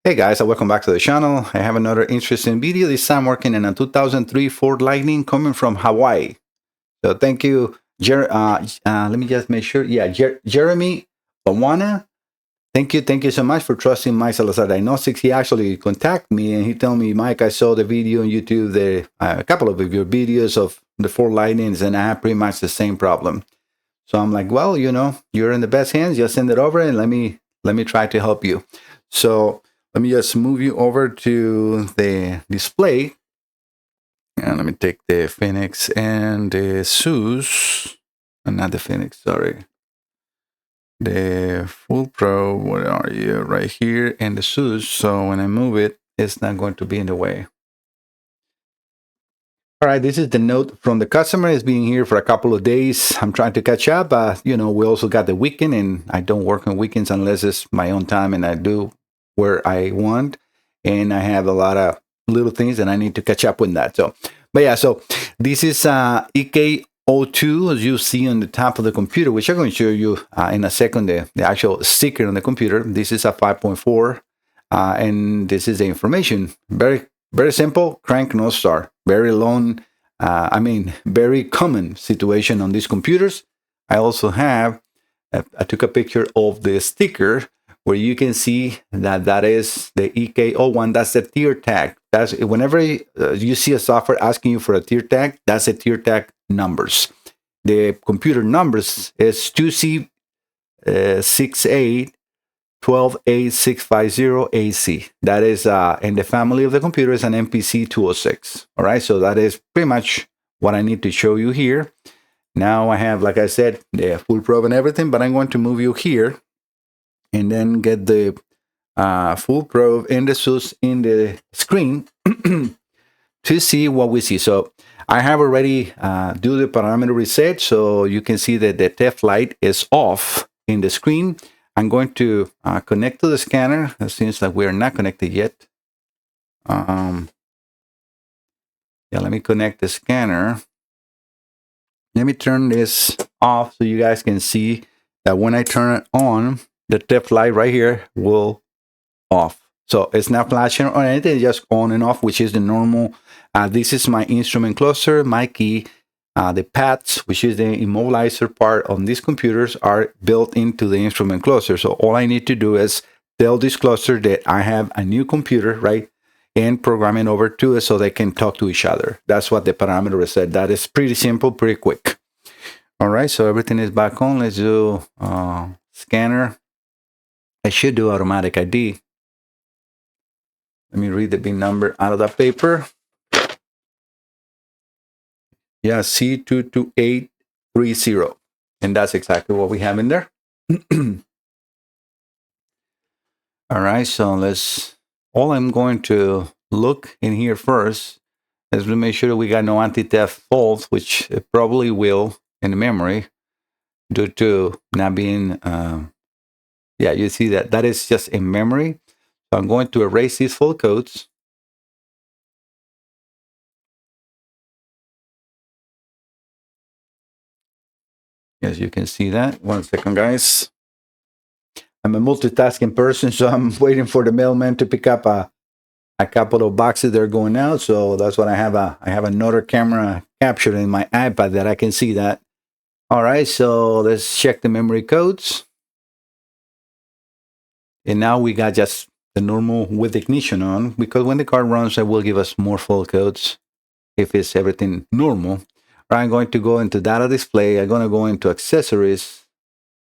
Hey guys, welcome back to the channel. I have another interesting video. This time working in a 2003 Ford Lightning coming from Hawaii. So thank you, let me just make sure. Yeah, Jeremy Owana. Thank you so much for trusting my Salazar Diagnostics. He actually contacted me and he told me, Mike, I saw the video on YouTube, a couple of your videos of the Ford Lightnings, and I have pretty much the same problem. So I'm like, well, you're in the best hands. Just send it over and let me try to help you. So let me just move you over to the display. And let me take the Phoenix and the Zeus. Not the Phoenix, sorry. The Full Pro, where are you? Right here, and the Zeus. So when I move it, it's not going to be in the way. All right, this is the note from the customer. It's been here for a couple of days. I'm trying to catch up. We also got the weekend, and I don't work on weekends unless it's my own time, and I do where I want. And I have a lot of little things, and I need to catch up with that. So this is EK02, as you see on the top of the computer, which I'm going to show you in a second, the actual sticker on the computer. This is a 5.4, and this is the information. Very, very simple. Crank no start. Very long, very common situation on these computers. I also have, I took a picture of the sticker where you can see that is the EK01. That's the tier tag. That's whenever you see a software asking you for a tier tag, that's a tier tag numbers. The computer numbers is 2C68 12A650AC. That is in the family of the computer is an MPC 206. All right, so that is pretty much what I need to show you here. Now I have, like I said, the full probe and everything, but I'm going to move you here and then get the full probe and the source in the screen to see what we see. So I have already do the parameter reset, so you can see that the TEF light is off in the screen. I'm going to connect to the scanner. It seems like we're not connected yet. Let me connect the scanner. Let me turn this off so you guys can see that when I turn it on, the TEF light right here will off. So it's not flashing or anything, it's just on and off, which is the normal. This is my instrument cluster, my key. The pads, which is the immobilizer part on these computers, are built into the instrument cluster. So all I need to do is tell this cluster that I have a new computer, right? And program it over to it so they can talk to each other. That's what the parameter is said. That is pretty simple, pretty quick. All right, so everything is back on. Let's do scanner. I should do automatic ID. Let me read the bin number out of that paper. Yeah, C22830. And that's exactly what we have in there. All right, so all I'm going to look in here first is to make sure that we got no anti-theft faults, which it probably will in the memory due to not being, you see that is just in memory. So I'm going to erase these full codes. Yes, you can see that. 1 second, guys. I'm a multitasking person, so I'm waiting for the mailman to pick up a couple of boxes that are going out. So that's what I have. I have another camera captured in my iPad that I can see that. All right, so let's check the memory codes. And now we got just the normal with ignition on, because when the car runs, it will give us more full codes if it's everything normal. I'm going to go into data display. I'm going to go into accessories,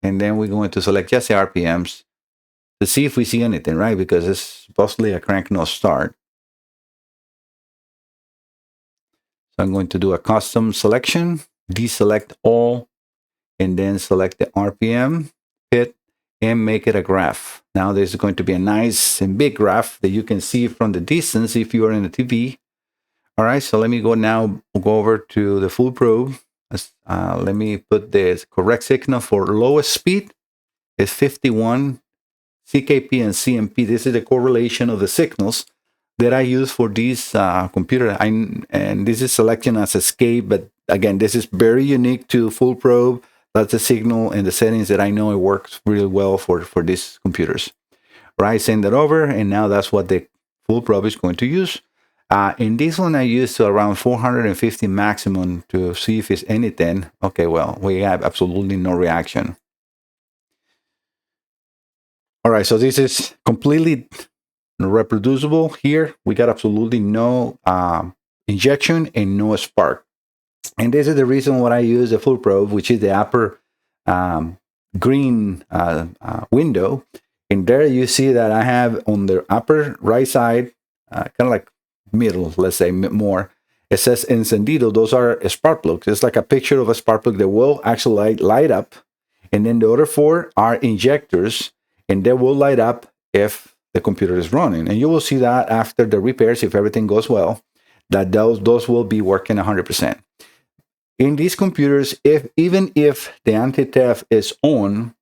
and then we're going to select just the RPMs to see if we see anything, right? Because it's supposedly a crank no start. So I'm going to do a custom selection, deselect all, and then select the RPM, hit, and make it a graph. Now there's going to be a nice and big graph that you can see from the distance if you are in the TV. All right, so let me go over to the full probe. Let me put the correct signal for lowest speed is 51 CKP and CMP. This is the correlation of the signals that I use for these computer. And this is selecting as escape, but again, this is very unique to full probe. That's the signal and the settings that I know it works really well for these computers. right? Send it over, and now that's what the full probe is going to use. In this one, I used to around 450 maximum to see if it's anything. Okay, well, we have absolutely no reaction. All right, so this is completely reproducible here. We got absolutely no injection and no spark. And this is the reason why I use the full probe, which is the upper um, green window. And there you see that I have on the upper right side, kind of like middle, let's say more, it says encendido. Those are spark plugs. It's like a picture of a spark plug that will actually light up. And then the other four are injectors, and they will light up if the computer is running. And you will see that after the repairs, if everything goes well, that those will be working 100%. In these computers, even if the anti-theft is on,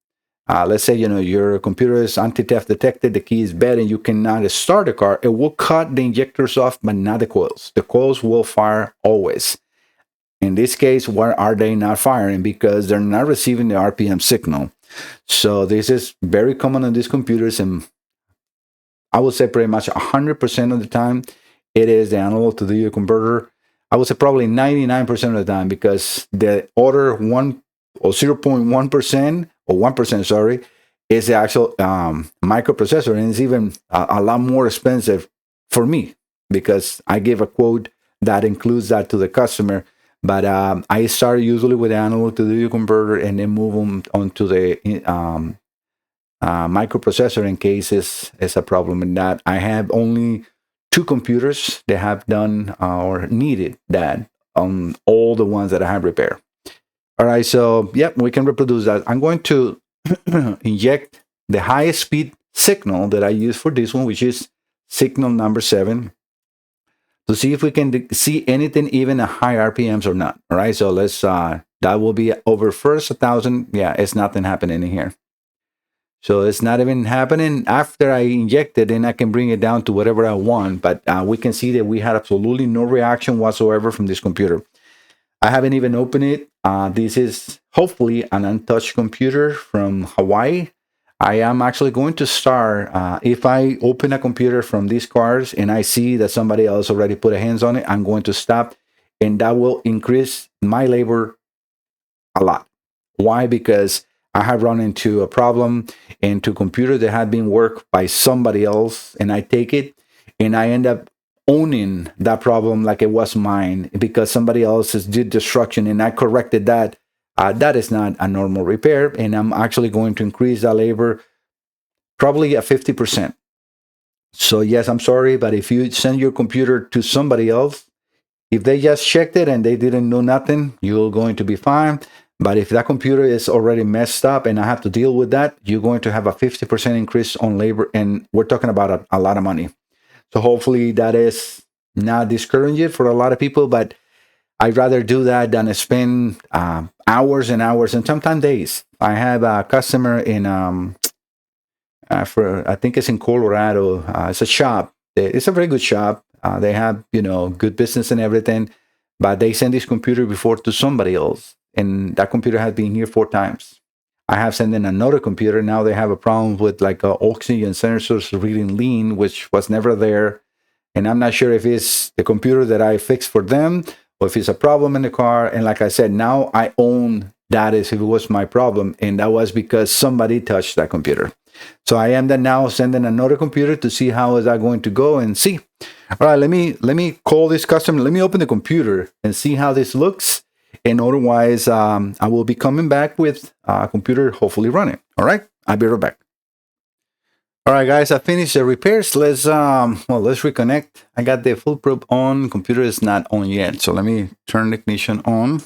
let's say your computer is anti-theft detected, the key is bad, and you cannot start the car, it will cut the injectors off, but not the coils. The coils will fire always. In this case, why are they not firing? Because they're not receiving the RPM signal. So this is very common on these computers, and I would say pretty much 100% of the time, it is the analog to digital converter. I would say probably 99% of the time, because the other 1 or 0.1% or 1%, sorry, is the actual microprocessor, and it's even a lot more expensive for me because I give a quote that includes that to the customer. But I start usually with the analog to digital converter and then move on to the microprocessor in case it's a problem. In that I have only 2 computers that have done or needed that on all the ones that I have repaired. All right, so yep, we can reproduce that. I'm going to inject the highest speed signal that I use for this one, which is signal number 7, to see if we can see anything even at high RPMs or not. All right, so let's that will be over first 1,000. Yeah, it's nothing happening in here. So it's not even happening after I inject it, and I can bring it down to whatever I want. But we can see that we had absolutely no reaction whatsoever from this computer. I haven't even opened it. This is hopefully an untouched computer from Hawaii. I am actually going to start, if I open a computer from these cars and I see that somebody else already put a hands on it, I'm going to stop, and that will increase my labor a lot. Why? Because I have run into a problem into computers that have been worked by somebody else, and I take it and I end up owning that problem like it was mine because somebody else did destruction and I corrected that. That is not a normal repair, and I'm actually going to increase that labor probably at 50%. So yes, I'm sorry, but if you send your computer to somebody else, if they just checked it and they didn't know nothing, you're going to be fine. But if that computer is already messed up and I have to deal with that, you're going to have a 50% increase on labor, and we're talking about a lot of money. So hopefully that is not discouraging for a lot of people, but I'd rather do that than spend hours and hours and sometimes days. I have a customer in for I think it's in Colorado. It's a shop. It's a very good shop. They have good business and everything, but they send this computer before to somebody else, and that computer has been here 4 times. I have sent in another computer. Now they have a problem with like oxygen sensors reading lean, which was never there. And I'm not sure if it's the computer that I fixed for them or if it's a problem in the car. And like I said, now I own that as if it was my problem. And that was because somebody touched that computer. So I am then now sending another computer to see how is that going to go and see. All right, let me call this customer. Let me open the computer and see how this looks. And otherwise, I will be coming back with a computer hopefully running. All right, I'll be right back. All right, guys, I finished the repairs. Let's reconnect. I got the full probe on. Computer is not on yet, so let me turn the ignition on.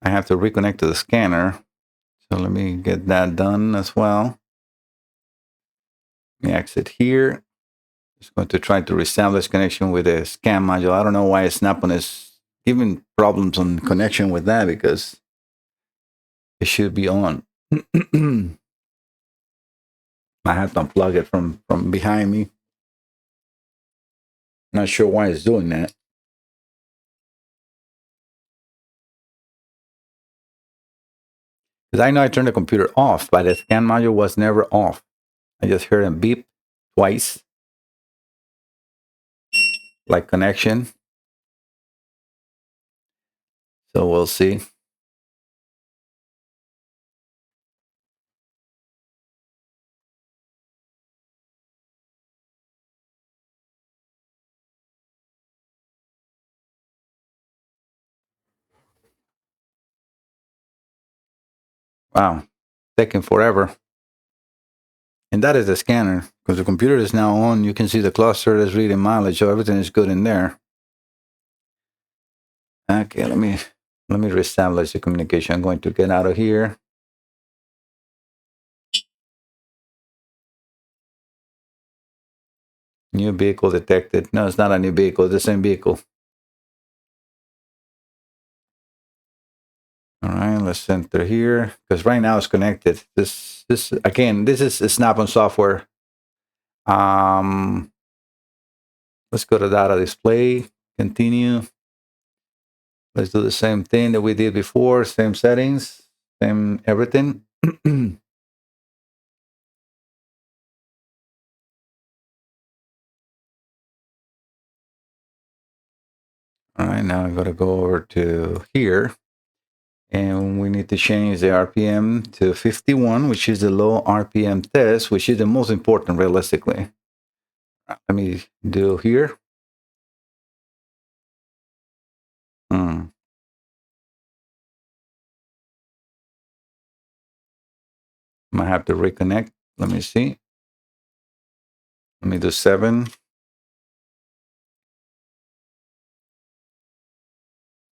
I have to reconnect to the scanner, so let me get that done as well. Let me exit here. Just going to try to reestablish connection with the scan module. I don't know why Snap-on is giving problems on connection with that because it should be on. I have to unplug it from behind me. Not sure why it's doing that. Because I know I turned the computer off, but the scan module was never off. I just heard a beep twice, like connection. So we'll see. Wow, taking forever. And that is the scanner, because the computer is now on. You can see the cluster is reading mileage, so everything is good in there. Okay, let me reestablish the communication. I'm going to get out of here. New vehicle detected. No, it's not a new vehicle. It's the same vehicle. All right, let's enter here, because right now it's connected. This again, this is Snap-on software. Let's go to data display. Continue. Let's do the same thing that we did before. Same settings, same everything. All right, now I'm going to go over to here, and we need to change the RPM to 51, which is the low RPM test, which is the most important realistically. Let me do here. Might have to reconnect. Let me see. Let me do 7.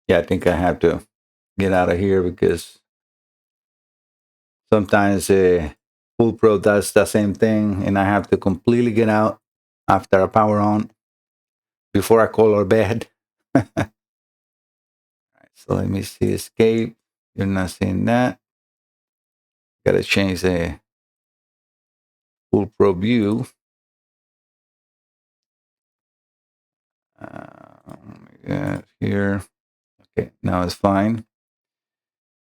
Yeah, I think I have to get out of here because sometimes Full Pro does the same thing, and I have to completely get out after I power on before I call our bed. Right, so let me see escape. You're not seeing that. Got to change the Full Pro view. Here. Okay, now it's fine.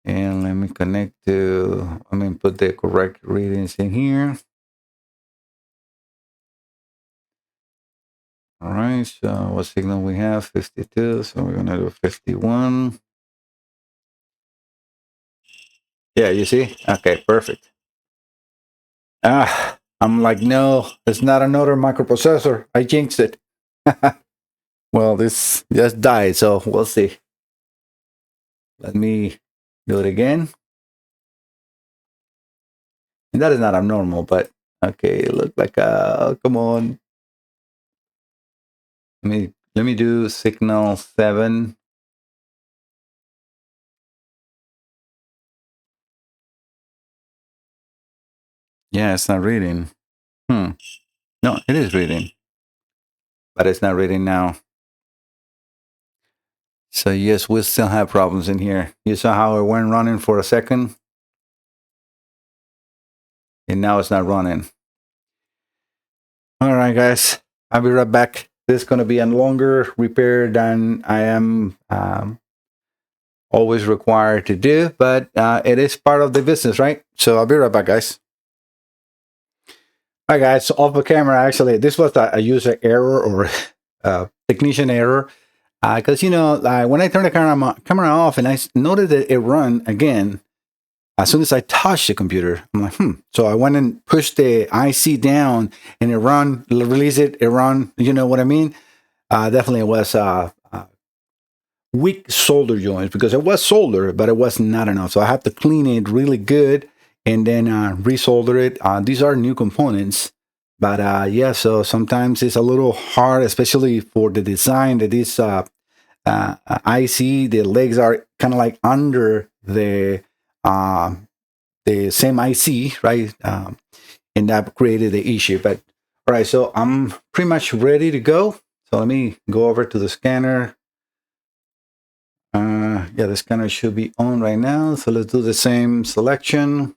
And let me connect to, put the correct readings in here. All right, so what signal we have? 52, so we're gonna do 51. Yeah, you see? Okay, perfect. I'm like, no, it's not another microprocessor. I jinxed it. Well, this just died, so we'll see. Let me do it again. And that is not abnormal, but okay, it looked like come on. Let me do signal 7. Yeah, it's not reading. No, it is reading. But it's not reading now. So yes, we still have problems in here. You saw how it went running for a second, and now it's not running. All right, guys, I'll be right back. This is going to be a longer repair than I am always required to do, but it is part of the business, right? So I'll be right back, guys. All right, guys, so off the camera, actually, this was a user error or technician error. Because, when I turned the camera off and I noted that it run again, as soon as I touched the computer, I'm like, So I went and pushed the IC down and it run, release it, it run. You know what I mean? Definitely it was weak solder joints because it was solder, but it was not enough. So I have to clean it really good and then resolder it. These are new components. But yeah, so sometimes it's a little hard, especially for the design that this IC, the legs are kind of like under the same IC, right? And that created the issue. But all right, so I'm pretty much ready to go. So let me go over to the scanner. Yeah, the scanner should be on right now. So let's do the same selection.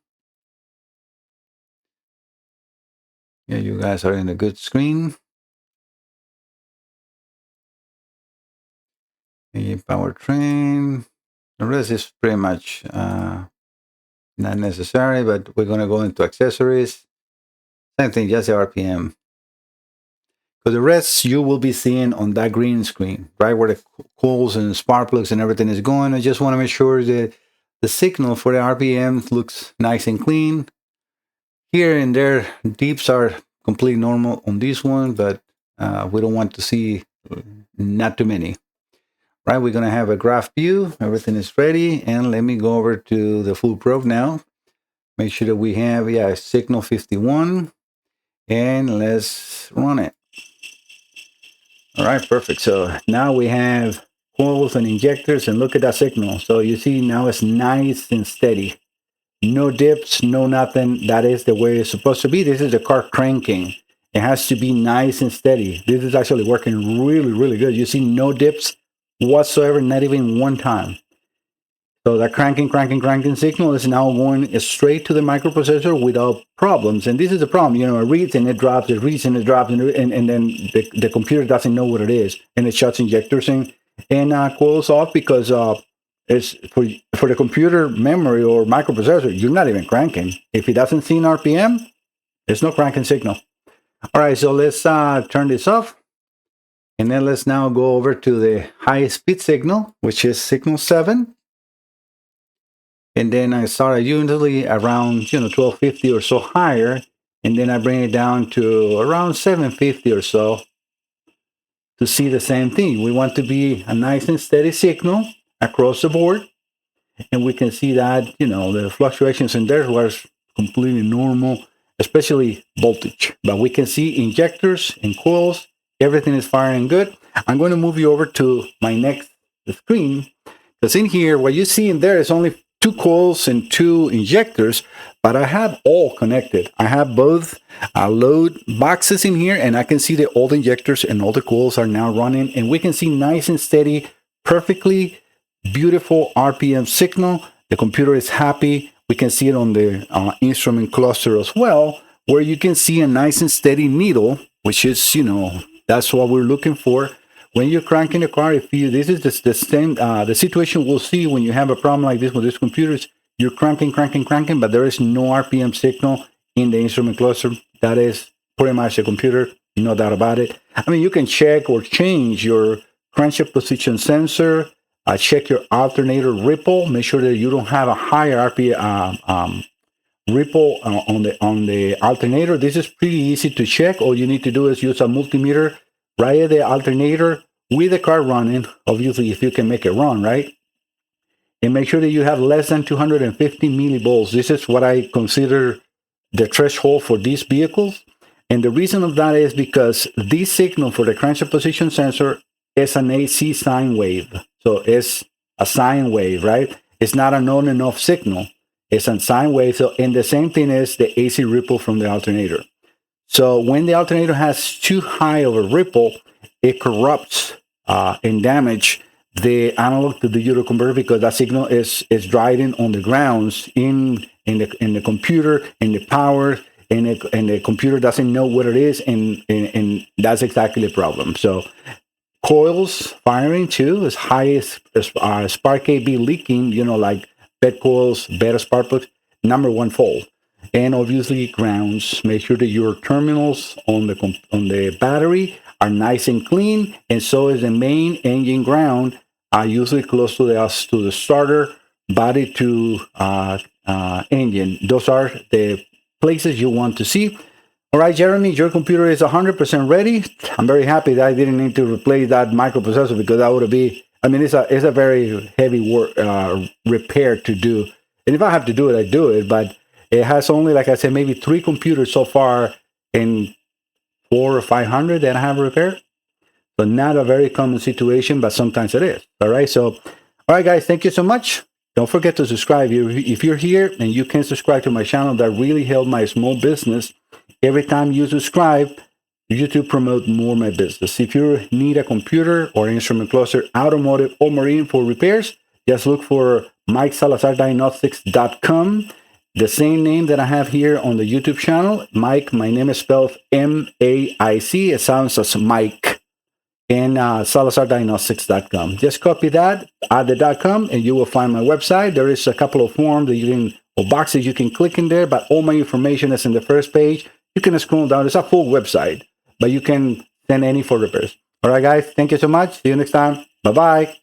Yeah, you guys are in a good screen. The powertrain. The rest is pretty much not necessary, but we're going to go into accessories. Same thing, just the RPM. Because the rest you will be seeing on that green screen, right where the coils and spark plugs and everything is going. I just want to make sure that the signal for the RPM looks nice and clean. Here and there, deeps are completely normal on this one, but we don't want to see not too many. Right, we're going to have a graph view. Everything is ready. And let me go over to the full probe now. Make sure that we have, signal 51. And let's run it. All right, perfect. So now we have coils and injectors, and look at that signal. So you see now it's nice and steady. No dips, no nothing. That is the way it's supposed to be. This is the car cranking. It has to be nice and steady. This is actually working really, really good. You see no dips whatsoever, not even one time. So that cranking signal is now going straight to the microprocessor without problems. And this is the problem. You know, it reads and it drops, it reads and it drops, and then the computer doesn't know what it is. And it shuts injectors and coils off because it's for the computer memory or microprocessor, you're not even cranking. If it doesn't see an RPM, there's no cranking signal. All right, so let's turn this off. And then let's now go over to the high speed signal, which is signal 7. And then I start usually around 1250 or so higher, and then I bring it down to around 750 or so to see the same thing. We want to be a nice and steady signal across the board, and we can see that the fluctuations in there was completely normal, especially voltage. But we can see injectors and coils, everything is firing good. I'm going to move you over to my next screen, because in here what you see in there is only 2 coils and 2 injectors, but I have all connected. I have both load boxes in here, and I can see that all the injectors and all the coils are now running, and we can see nice and steady, perfectly beautiful RPM signal. The computer is happy. We can see it on the instrument cluster as well, where you can see a nice and steady needle, which is, that's what we're looking for. When you're cranking the car, this is the same, the situation we'll see when you have a problem like this with these computers. You're cranking, but there is no RPM signal in the instrument cluster. That is pretty much the computer, no doubt about it. I mean, you can check or change your crankshaft position sensor, check your alternator ripple, make sure that you don't have a higher RPM ripple on the alternator. This is pretty easy to check. All you need to do is use a multimeter right at the alternator with the car running, obviously if you can make it run, right? And make sure that you have less than 250 millivolts. This is what I consider the threshold for these vehicles. And the reason of that is because this signal for the crankshaft position sensor is an AC sine wave. So it's a sine wave, right? It's not an on and off signal. It's a sine wave. So, and the same thing is the AC ripple from the alternator. So when the alternator has too high of a ripple, it corrupts and damage the analog to digital converter, because that signal is driving on the grounds in the computer, in the power, and the computer doesn't know what it is, and that's exactly the problem. So coils firing too, as high as spark AB leaking, like bed coils, beta spark plugs, number 1 fault. And obviously grounds. Make sure that your terminals on the battery are nice and clean, and so is the main engine ground. Usually close to the starter body to engine. Those are the places you want to see. All right, Jeremy, your computer is 100% ready. I'm very happy that I didn't need to replace that microprocessor, because that would be, it's a very heavy work repair to do. And if I have to do it, I do it. But it has only, like I said, maybe 3 computers so far in 400 or 500 that I have repaired. So not a very common situation, but sometimes it is. All right. So, all right, guys, thank you so much. Don't forget to subscribe. If you're here and you can subscribe to my channel, that really helps my small business. Every time you subscribe, YouTube promote more my business. If you need a computer or instrument cluster, automotive or marine for repairs, just look for MikeSalazarDiagnostics.com. The same name that I have here on the YouTube channel, Mike. My name is spelled M-A-I-C. It sounds as Mike. And SalazarDiagnostics.com. Just copy that, add the .com, and you will find my website. There is a couple of forms that you can or boxes you can click in there, but all my information is in the first page. You can scroll down. It's a full website, but you can send any for repairs. All right, guys. Thank you so much. See you next time. Bye-bye.